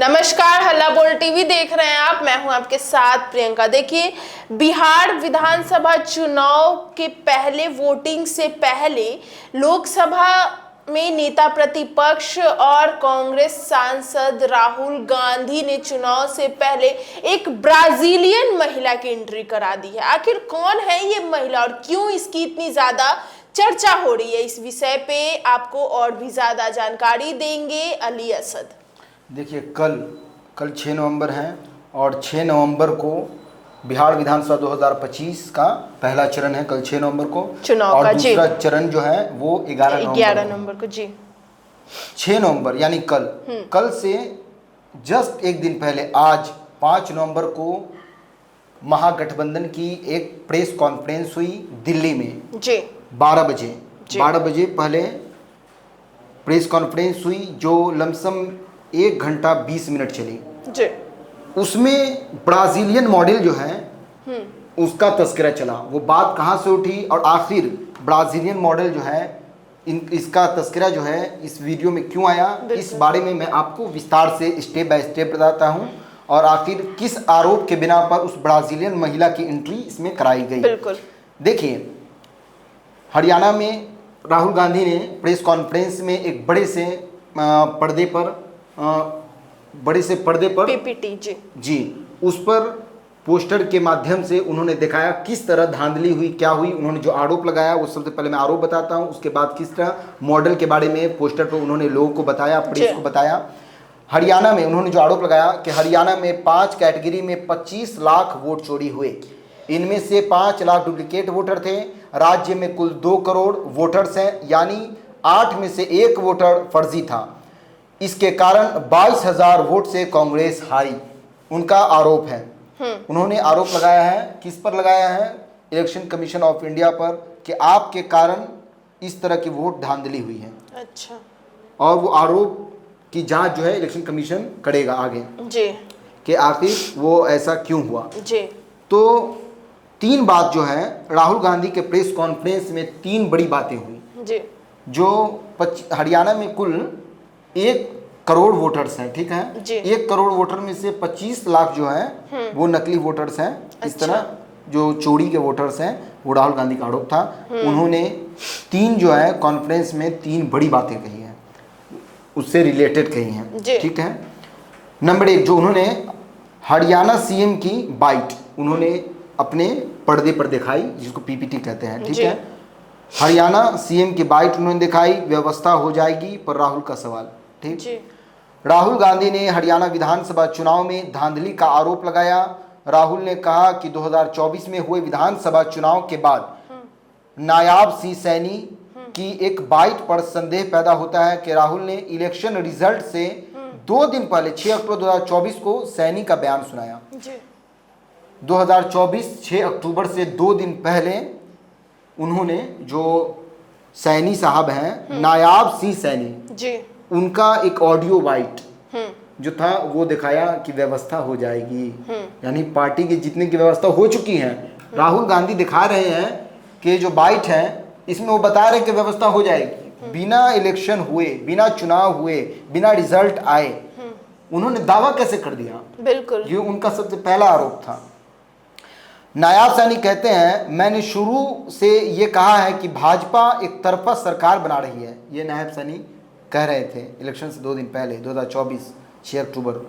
नमस्कार, हल्ला बोल टीवी देख रहे हैं आप। मैं हूं आपके साथ प्रियंका। देखिए, बिहार विधानसभा चुनाव के पहले वोटिंग से पहले लोकसभा में नेता प्रतिपक्ष और कांग्रेस सांसद राहुल गांधी ने चुनाव से पहले एक ब्राजीलियन महिला की एंट्री करा दी है। आखिर कौन है ये महिला और क्यों इसकी इतनी ज्यादा चर्चा हो रही है, इस विषय पे आपको और भी ज्यादा जानकारी देंगे अली असद। देखिए, कल 6 नवंबर है और 6 नवंबर को बिहार विधानसभा 2025 का पहला चरण है। कल 6 नवंबर को चुनाव और का दूसरा चरण जो है वो 11 नवंबर को जी। 6 नवंबर यानी कल से जस्ट एक दिन पहले आज 5 नवंबर को महागठबंधन की एक प्रेस कॉन्फ्रेंस हुई दिल्ली में जी 12 बजे पहले प्रेस कॉन्फ्रेंस हुई जो लमसम 1 घंटा 20 मिनट चली जी। उसमें ब्राजीलियन मॉडल जो है उसका तस्करा चला। वो बात कहाँ से उठी और आखिर ब्राजीलियन मॉडल जो है इसका तस्करा जो है इस वीडियो में क्यों आया, इस बारे में मैं आपको विस्तार से स्टेप बाय स्टेप बताता हूँ और आखिर किस आरोप के बिना पर उस ब्राजीलियन महिला की एंट्री इसमें कराई गई। बिल्कुल। देखिए, हरियाणा में राहुल गांधी ने प्रेस कॉन्फ्रेंस में एक बड़े से पर्दे पर पीपीटी जी उस पर पोस्टर के माध्यम से उन्होंने दिखाया किस तरह धांधली हुई, क्या हुई। उन्होंने जो आरोप लगाया वो सबसे पहले मैं आरोप बताता हूं, उसके बाद किस तरह मॉडल के बारे में पोस्टर पर उन्होंने लोगों को बताया, प्रेस को बताया। हरियाणा में उन्होंने जो आरोप लगाया कि हरियाणा में 5 कैटेगरी में 25 लाख वोट चोरी हुए। इनमें से 5 लाख डुप्लीकेट वोटर थे। राज्य में कुल 2 करोड़ वोटर्स हैं, यानी 8 में से 1 वोटर फर्जी था। इसके कारण 22,000 वोट से कांग्रेस हारी, उनका आरोप है। उन्होंने आरोप लगाया है, किस पर लगाया है? इलेक्शन कमीशन ऑफ इंडिया पर, कि आपके कारण इस तरह की वोट धांधली हुई है। अच्छा। और वो आरोप की जांच जो है इलेक्शन कमीशन करेगा आगे जी, कि आखिर वो ऐसा क्यों हुआ जी। तो 3 बात जो है राहुल गांधी के प्रेस कॉन्फ्रेंस में 3 बड़ी बातें हुई जी। जो हरियाणा में कुल 1 करोड़ वोटर्स हैं, ठीक है। 1 करोड़ वोटर में से 25 लाख जो है वो नकली वोटर्स हैं। इस तरह जो चोरी के वोटर्स हैं वो राहुल गांधी का आरोप था। उन्होंने 3 जो है कॉन्फ्रेंस में 3 बड़ी बातें कही हैं, उससे रिलेटेड कही हैं, ठीक है। नंबर 1 जो उन्होंने हरियाणा सीएम की बाइट उन्होंने अपने पर्दे पर दिखाई, जिसको पीपीटी कहते हैं, ठीक है। हरियाणा सीएम की बाइट उन्होंने दिखाई, व्यवस्था हो जाएगी पर राहुल का सवाल, ठीक। राहुल गांधी ने हरियाणा विधानसभा चुनाव में धांधली का आरोप लगाया। राहुल ने कहा कि 2024 में हुए विधानसभा चुनाव के बाद नायाब सिंह सैनी की एक बाइट पर संदेह पैदा होता है कि राहुल ने इलेक्शन रिजल्ट से 2 दिन पहले 6 अक्टूबर 2024 को सैनी का बयान सुनाया। 2024 6 अक्टूबर से 2 दिन पहले उन्होंने जो सैनी साहब हैं, नायाब सिंह सैनी जी, उनका एक ऑडियो बाइट जो था वो दिखाया कि व्यवस्था हो जाएगी, यानी पार्टी के जीतने की व्यवस्था हो चुकी है। राहुल गांधी दिखा रहे हैं कि जो बाइट है इसमें वो बता रहे हैं कि व्यवस्था हो जाएगी, बिना इलेक्शन हुए, बिना चुनाव हुए, बिना रिजल्ट आए। उन्होंने दावा कैसे कर दिया? बिल्कुल, ये उनका सबसे पहला आरोप था। नायाब सैनी कहते हैं, मैंने शुरू से ये कहा है कि भाजपा एक तरफा सरकार बना रही है। ये नायाब सैनी कह रहे थे इलेक्शन से 2 दिन पहले, 2024 6 अक्टूबर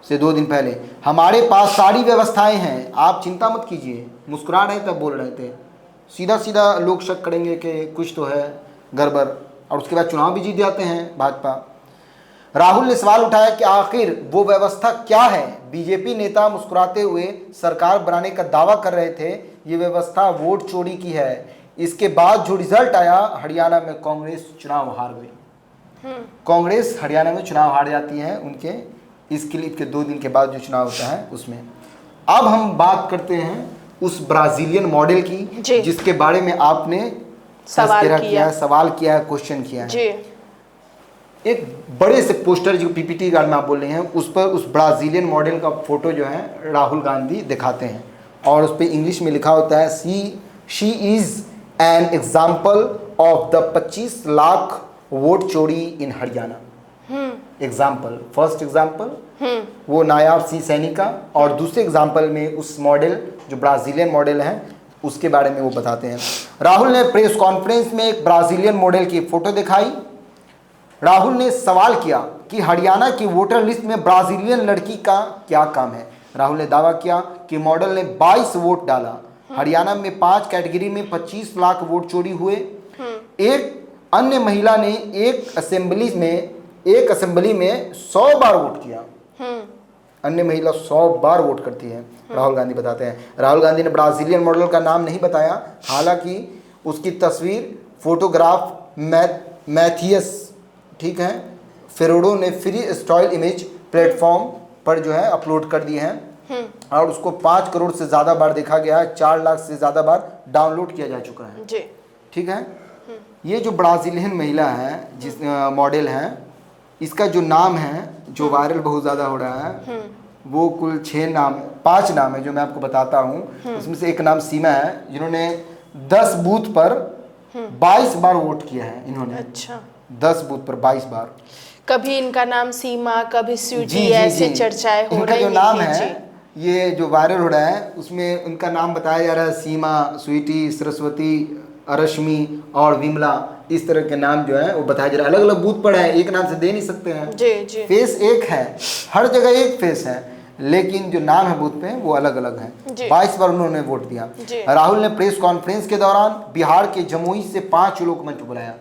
से 2 दिन पहले। हमारे पास सारी व्यवस्थाएं हैं, आप चिंता मत कीजिए। मुस्कुरा रहे तब बोल रहे थे। सीधा सीधा लोग शक करेंगे कि कुछ तो है गड़बड़, और उसके बाद चुनाव भी जीत जाते हैं भाजपा। राहुल ने सवाल उठाया कि आखिर वो व्यवस्था क्या है। बीजेपी नेता मुस्कुराते हुए सरकार बनाने का दावा कर रहे थे। ये व्यवस्था वोट चोरी की है। इसके बाद जो रिजल्ट आया, हरियाणा में कांग्रेस चुनाव हार गई। कांग्रेस हरियाणा में चुनाव हार जाती है उनके इस क्लिप के 2 दिन के बाद जो चुनाव होता है उसमें। अब हम बात करते हैं उस ब्राजीलियन मॉडल की जिसके बारे में आपने सवाल किया है, क्वेश्चन किया है। एक बड़े से पोस्टर जो पीपीटी कार्ड में आप बोल रहे हैं उस पर उस ब्राजीलियन मॉडल का फोटो जो है राहुल गांधी दिखाते हैं और उस पर इंग्लिश में लिखा होता है she is an example of the 25 lakh vote चोरी इन हरियाणा। एग्जाम्पल, फर्स्ट एग्जाम्पल वो नायाब सी सैनिका, और दूसरे एग्जाम्पल में उस मॉडल जो ब्राज़ीलियन मॉडल है उसके बारे में वो बताते हैं। राहुल ने प्रेस कॉन्फ्रेंस में एक ब्राज़ीलियन मॉडल की फ़ोटो दिखाई। राहुल ने सवाल किया कि हरियाणा की वोटर लिस्ट में ब्राज़ीलियन लड़की का क्या काम है। राहुल ने दावा किया कि मॉडल ने 22 वोट डाला। हरियाणा में 5 कैटेगरी में 25 लाख वोट चोरी हुए। एक अन्य महिला ने एक असेंबली में 100 बार वोट किया। अन्य महिला 100 बार वोट करती है, राहुल गांधी बताते हैं। राहुल गांधी ने ब्राज़ीलियन मॉडल का नाम नहीं बताया, हालांकि उसकी तस्वीर फोटोग्राफ मैथियस, ठीक है, फेरोडो ने फ्री स्टाइल इमेज प्लेटफॉर्म पर जो है अपलोड कर दिए हैं और उसको 5 करोड़ से ज़्यादा बार देखा गया है, 4 लाख से ज़्यादा बार डाउनलोड किया जा चुका है जी। ठीक है, ये जो ब्राज़ीलियन महिला है जिस मॉडल है, इसका जो नाम है जो वायरल बहुत ज़्यादा हो रहा है, वो कुल 5 नाम है जो मैं आपको बताता हूँ। उसमें से एक नाम सीमा है, जिन्होंने 10 बूथ पर 22 बार वोट किया है इन्होंने। अच्छा, 10 बूथ पर 22 बार। कभी इनका नाम सीमा, कभी स्वीटी, ऐसे चर्चाएं हो रही हैं। इनका जो नाम है, ये जो वायरल हो रहा है, उसमें उनका नाम बताया जा रहा है सीमा, स्वीटी, सरस्वती, रश्मि और विमला, इस तरह के नाम जो है वो बताया जा रहा है। अलग अलग बूथ पर है, एक नाम से दे नहीं सकते हैं जी। फेस एक है, हर जगह एक फेस है, लेकिन जो नाम है बूथ पे वो अलग अलग है। 22 बार उन्होंने वोट दिया। राहुल ने प्रेस कॉन्फ्रेंस के दौरान बिहार के जमुई से 5 लोग मंच बुलाया।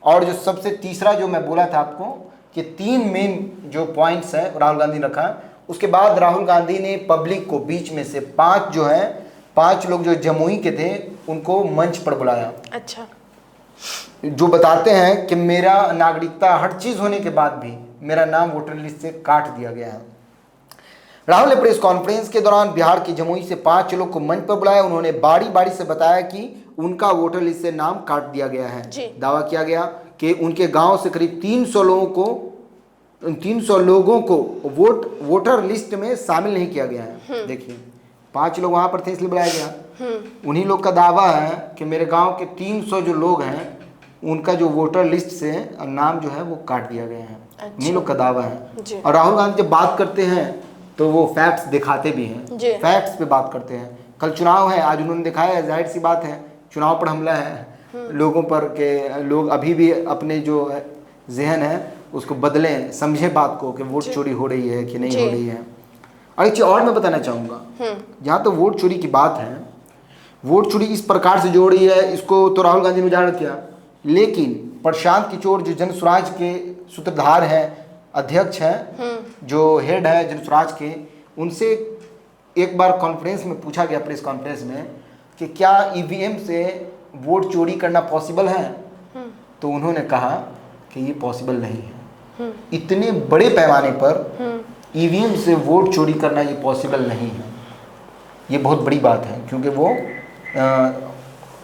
और जो सबसे तीसरा जो मैं बोला था आपको कि 3 मेन जो पॉइंट्स है राहुल गांधी ने रखा, उसके बाद राहुल गांधी ने पब्लिक को बीच में से 5 लोग जो जमुई के थे उनको मंच पर बुलाया। अच्छा, जो बताते हैं कि मेरा नागरिकता हर चीज होने के बाद भी मेरा नाम वोटर लिस्ट से काट दिया गया है। राहुल ने प्रेस कॉन्फ्रेंस के दौरान बिहार की जमुई से 5 लोग को मंच पर बुलाया। उन्होंने बारी बारी से बताया कि उनका वोटर लिस्ट से नाम काट दिया गया है। दावा किया गया कि उनके गांव से करीब 300 लोगों को वोटर लिस्ट में शामिल नहीं किया गया है। देखिए, 5 लोग वहां पर थे इसलिए बुलाया गया। उन्हीं लोग का दावा है कि मेरे गांव के 300 जो लोग हैं उनका जो वोटर लिस्ट से नाम जो है वो काट दिया गया है। उन्हीं लोग का दावा है। और राहुल गांधी जब बात करते हैं तो वो फैक्ट्स दिखाते भी हैं, फैक्ट्स पे बात करते हैं। कल चुनाव है, आज उन्होंने दिखाया है, जाहिर सी बात है चुनाव पर हमला है लोगों पर, के लोग अभी भी अपने जो जहन है उसको बदलें, समझे बात को कि वोट चोरी हो रही है कि नहीं हो रही है। और एक चीज़ और मैं बताना चाहूँगा, जहाँ तो वोट चोरी की बात है, वोट चोरी इस प्रकार से जो रही है इसको तो राहुल गांधी ने उजागर किया, लेकिन प्रशांत किशोर जो जन स्वराज के सूत्रधार हैं, अध्यक्ष हैं, जो हेड है जन स्वराज के, उनसे एक बार कॉन्फ्रेंस में पूछा गया, प्रेस कॉन्फ्रेंस में, कि क्या ईवीएम से वोट चोरी करना पॉसिबल है, तो उन्होंने कहा कि ये पॉसिबल नहीं है। इतने बड़े पैमाने पर ईवीएम से वोट चोरी करना ये पॉसिबल नहीं है। ये बहुत बड़ी बात है, क्योंकि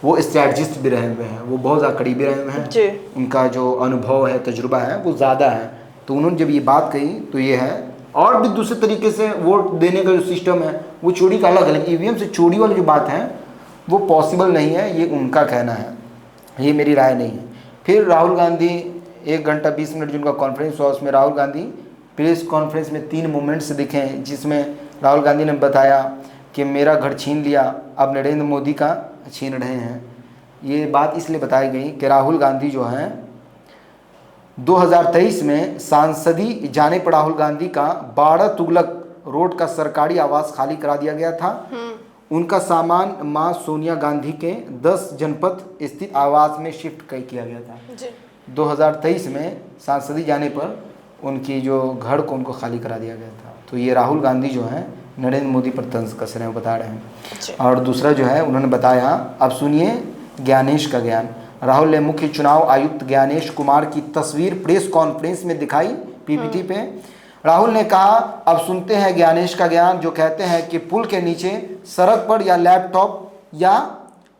वो स्ट्रैटेजिस्ट भी रहे हुए हैं, वो बहुत ज़्यादा करीबी रहे हुए हैं, उनका जो अनुभव है, तजुर्बा है वो ज़्यादा है। तो उन्होंने जब ये बात कही तो ये है। और भी दूसरे तरीके से वोट देने का जो सिस्टम है वो चोरी का अलग है, लेकिन ईवीएम से चोरी वाली जो बात है वो पॉसिबल नहीं है, ये उनका कहना है, ये मेरी राय नहीं है। फिर राहुल गांधी 1 घंटा 20 मिनट जो उनका कॉन्फ्रेंस हुआ, उसमें राहुल गांधी प्रेस कॉन्फ्रेंस में 3 मोमेंट्स दिखे, जिसमें राहुल गांधी ने बताया कि मेरा घर छीन लिया, अब नरेंद्र मोदी का छीन रहे हैं। ये बात इसलिए बताई गई कि राहुल गांधी जो हैं 2023 में सांसदी जाने पर राहुल गांधी का 12 तुगलक रोड का सरकारी आवास खाली करा दिया गया था। उनका सामान मां सोनिया गांधी के 10 जनपद स्थित आवास में शिफ्ट किया गया था। 2023 में सांसदी जाने पर उनकी जो घर को उनको खाली करा दिया गया था। तो ये राहुल गांधी जो हैं नरेंद्र मोदी पर तंज कस रहे हैं, बता रहे हैं। और दूसरा जो है उन्होंने बताया, अब सुनिए ज्ञानेश का ज्ञान। राहुल ने मुख्य चुनाव आयुक्त ज्ञानेश कुमार की तस्वीर प्रेस कॉन्फ्रेंस में दिखाई, पीपीटी पे। राहुल ने कहा, अब सुनते हैं ज्ञानेश का ज्ञान, जो कहते हैं कि पुल के नीचे, सड़क पर या लैपटॉप या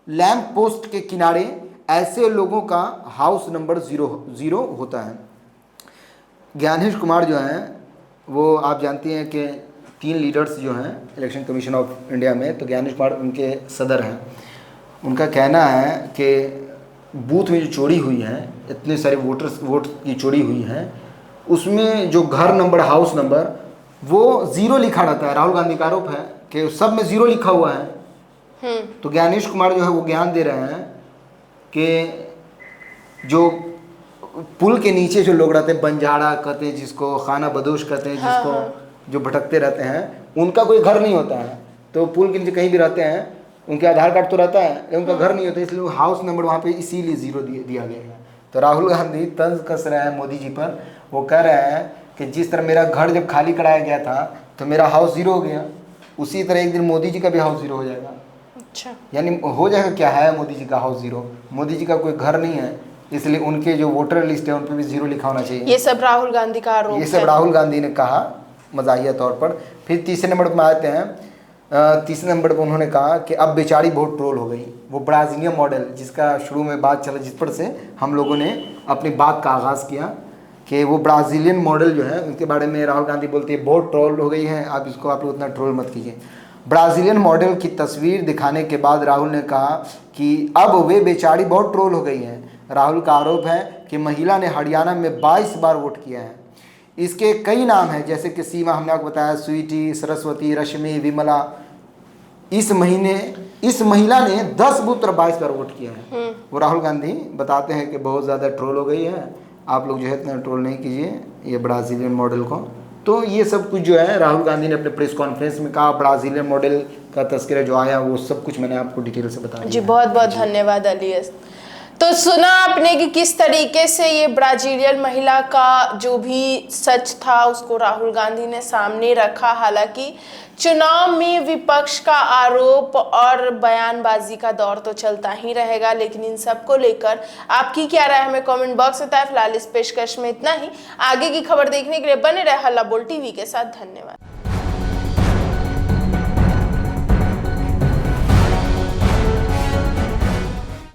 लैंप पोस्ट के किनारे ऐसे लोगों का हाउस नंबर 0 होता है। ज्ञानेश कुमार जो हैं वो आप जानती हैं कि 3 लीडर्स जो हैं इलेक्शन कमीशन ऑफ इंडिया में, तो ज्ञानेश कुमार उनके सदर हैं। उनका कहना है कि बूथ में जो चोरी हुई है, इतने सारे वोट की चोरी हुई है, उसमें जो घर नंबर, हाउस नंबर वो जीरो लिखा रहता है। राहुल गांधी का आरोप है कि सब में जीरो लिखा हुआ है। तो ज्ञानेश कुमार जो है वो ज्ञान दे रहे हैं कि जो पुल के नीचे जो लोग रहते हैं, बंजारा कहते हैं जिसको, खाना बदोश कहते हैं जिसको, जो भटकते रहते हैं, उनका कोई घर नहीं होता है। तो पुल के नीचे कहीं भी रहते हैं, उनके आधार कार्ड तो रहता है लेकिन उनका घर नहीं होता, इसलिए हाउस नंबर वहाँ पे इसीलिए जीरो दिया गया है। तो राहुल गांधी तंज कस रहे हैं मोदी जी पर। वो कह रहे हैं कि जिस तरह मेरा घर जब खाली कराया गया था तो मेरा हाउस जीरो हो गया, उसी तरह एक दिन मोदी जी का भी हाउस जीरो हो जाएगा। अच्छा, यानी हो जाएगा क्या है मोदी जी का हाउस जीरो। मोदी जी का कोई घर नहीं है, इसलिए उनके जो वोटर लिस्ट है उन पर भी जीरो लिखा होना चाहिए। ये सब राहुल गांधी का आरोप ये सब राहुल गांधी ने कहा मजाहिया तौर पर। फिर तीसरे नंबर पर आते हैं। तीसरे नंबर पर उन्होंने कहा कि अब बेचारी बहुत ट्रोल हो गई। वो ब्राज़ीलियन मॉडल जिसका शुरू में बात चला, जिस पर से हम लोगों ने अपनी बात का आगाज़ किया कि वो ब्राज़ीलियन मॉडल जो है उनके बारे में राहुल गांधी बोलते हैं बहुत ट्रोल हो गई है, आप इसको आप लोग उतना ट्रोल मत कीजिए। ब्राज़ीलियन मॉडल की तस्वीर दिखाने के बाद राहुल ने कहा कि अब वे बेचारी बहुत ट्रोल हो गई हैं। राहुल का आरोप है कि महिला ने हरियाणा में 22 बार वोट किया है। इसके कई नाम हैं जैसे कि सीमा, हमने आपको बताया, स्वीटी, सरस्वती, रश्मि, विमला। इस महिला ने 10 बूथ पर 22 बार वोट किया है। वो राहुल गांधी बताते हैं कि बहुत ज़्यादा ट्रोल हो गई है, आप लोग जो है इतना ट्रोल नहीं कीजिए ये ब्राज़ीलियन मॉडल को। तो ये सब कुछ जो है राहुल गांधी ने अपने प्रेस कॉन्फ्रेंस में कहा। ब्राज़ीलियन मॉडल का तस्करा जो आया वो सब कुछ मैंने आपको डिटेल से बता दिया। जी, बहुत बहुत धन्यवाद अलियस। तो सुना आपने कि किस तरीके से ये ब्राजीलियन महिला का जो भी सच था उसको राहुल गांधी ने सामने रखा। हालांकि चुनाव में विपक्ष का आरोप और बयानबाजी का दौर तो चलता ही रहेगा, लेकिन इन सब को लेकर आपकी क्या राय हमें कमेंट बॉक्स में बताएं। फिलहाल इस पेशकश में इतना ही। आगे की खबर देखने के लिए बने रहे हल्ला बोल टीवी के साथ। धन्यवाद।